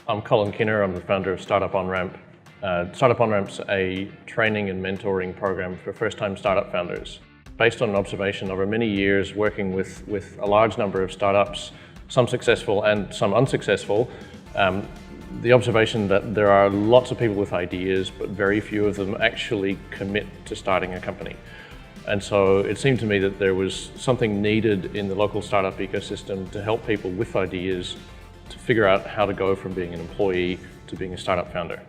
I'm Colin Kinner. I'm the founder of Startup Onramp. Startup Onramp's a training and mentoring program for first-time startup founders. Based on an observation over many years working with a large number of startups, some successful and some unsuccessful, the observation that there are lots of people with ideas, but very few of them actually commit to starting a company. And so it seemed to me that there was something needed in the local startup ecosystem to help people with ideas to figure out how to go from being an employee to being a startup founder.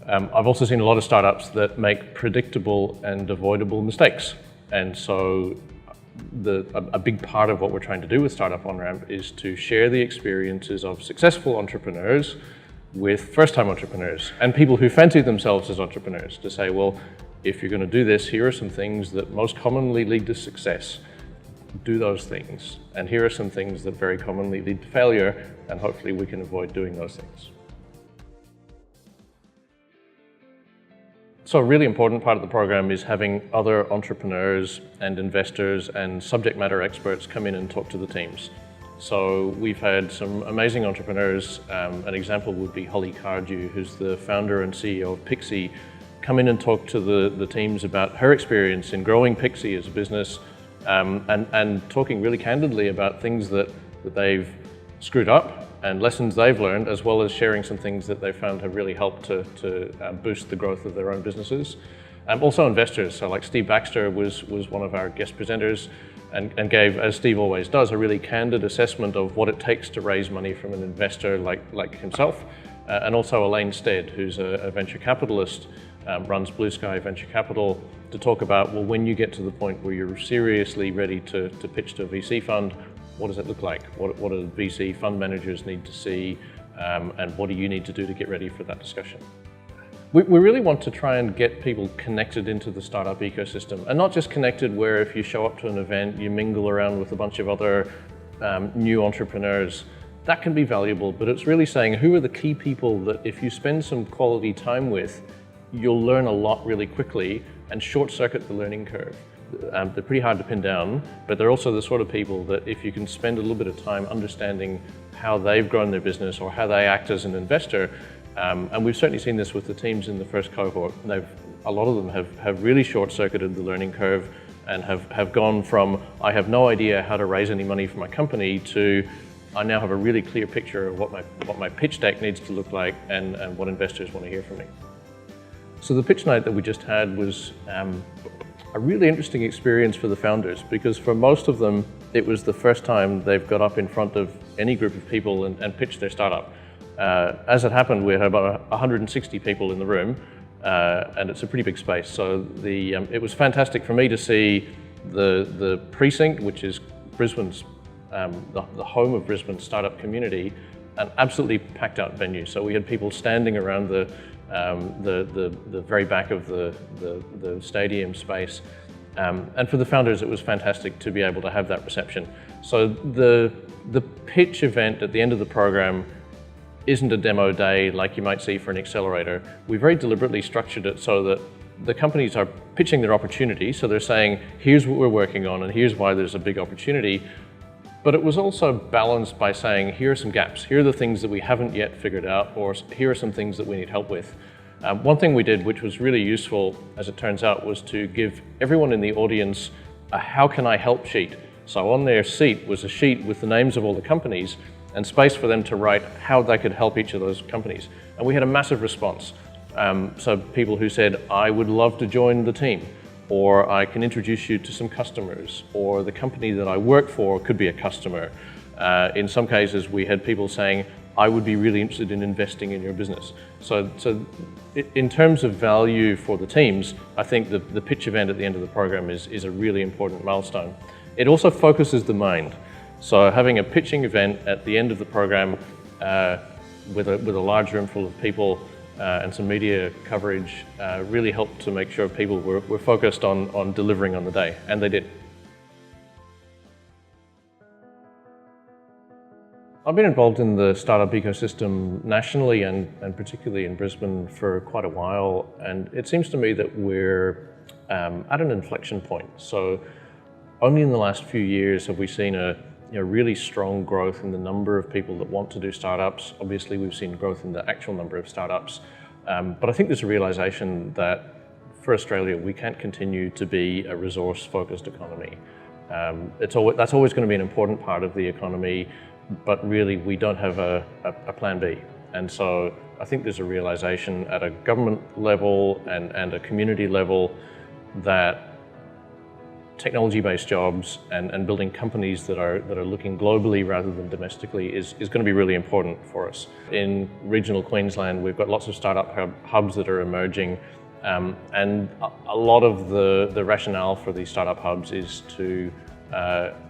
I've also seen a lot of startups that make predictable and avoidable mistakes. And so a big part of what we're trying to do with Startup Onramp is to share the experiences of successful entrepreneurs with first-time entrepreneurs and people who fancy themselves as entrepreneurs, to say, well, if you're going to do this, here are some things that most commonly lead to success. Do those things. And here are some things that very commonly lead to failure, and hopefully we can avoid doing those things. So a really important part of the program is having other entrepreneurs and investors and subject matter experts come in and talk to the teams. So we've had some amazing entrepreneurs. An example would be Holly Cardew, who's the founder and CEO of Pixie, come in and talk to the teams about her experience in growing Pixie as a business, and talking really candidly about things that they've screwed up and lessons they've learned, as well as sharing some things that they found have really helped to boost the growth of their own businesses. Also investors, so like Steve Baxter was one of our guest presenters and gave, as Steve always does, a really candid assessment of what it takes to raise money from an investor like himself. And also Elaine Stead, who's a venture capitalist, runs Blue Sky Venture Capital, to talk about, well, when you get to the point where you're seriously ready to pitch to a VC fund, what does it look like? What do VC fund managers need to see, and what do you need to do to get ready for that discussion? We really want to try and get people connected into the startup ecosystem, and not just connected where if you show up to an event, you mingle around with a bunch of other new entrepreneurs. That can be valuable, but it's really saying who are the key people that if you spend some quality time with, you'll learn a lot really quickly and short-circuit the learning curve. They're pretty hard to pin down, but they're also the sort of people that if you can spend a little bit of time understanding how they've grown their business or how they act as an investor, and we've certainly seen this with the teams in the first cohort. A lot of them have really short-circuited the learning curve and have gone from, I have no idea how to raise any money for my company, to I now have a really clear picture of what my pitch deck needs to look like and what investors want to hear from me. So the pitch night that we just had was a really interesting experience for the founders, because for most of them, it was the first time they've got up in front of any group of people and pitched their startup. As it happened, we had about 160 people in the room, and it's a pretty big space. So it was fantastic for me to see the precinct, which is Brisbane's, the home of Brisbane's startup community, an absolutely packed out venue. So we had people standing around the very back of the stadium space. And for the founders, it was fantastic to be able to have that reception. So the pitch event at the end of the program isn't a demo day like you might see for an accelerator. We very deliberately structured it so that the companies are pitching their opportunity. So they're saying, here's what we're working on and here's why there's a big opportunity. But it was also balanced by saying, here are some gaps. Here are the things that we haven't yet figured out, or here are some things that we need help with. One thing we did, which was really useful, as it turns out, was to give everyone in the audience a how can I help sheet. So on their seat was a sheet with the names of all the companies and space for them to write how they could help each of those companies. And we had a massive response. So people who said, I would love to join the team, or I can introduce you to some customers, or the company that I work for could be a customer. In some cases, we had people saying, I would be really interested in investing in your business. So in terms of value for the teams, I think the pitch event at the end of the program is a really important milestone. It also focuses the mind. So having a pitching event at the end of the program with a large room full of people and some media coverage really helped to make sure people were focused on delivering on the day, and they did. I've been involved in the startup ecosystem nationally and particularly in Brisbane for quite a while, and it seems to me that we're at an inflection point. So only in the last few years have we seen a really strong growth in the number of people that want to do startups. Obviously, we've seen growth in the actual number of startups, but I think there's a realization that for Australia, we can't continue to be a resource-focused economy. That's always going to be an important part of the economy, but really we don't have a plan B. And so I think there's a realization at a government level and a community level that technology-based jobs and building companies that are looking globally rather than domestically is going to be really important for us. In regional Queensland, we've got lots of startup hubs that are emerging, and a lot of the rationale for these startup hubs is to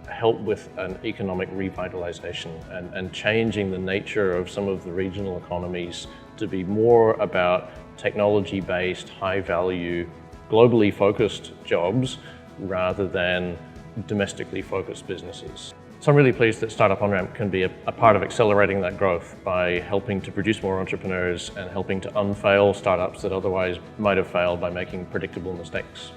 help with an economic revitalization and changing the nature of some of the regional economies to be more about technology-based, high-value, globally focused jobs rather than domestically focused businesses. So I'm really pleased that Startup Onramp can be a part of accelerating that growth by helping to produce more entrepreneurs and helping to unfail startups that otherwise might have failed by making predictable mistakes.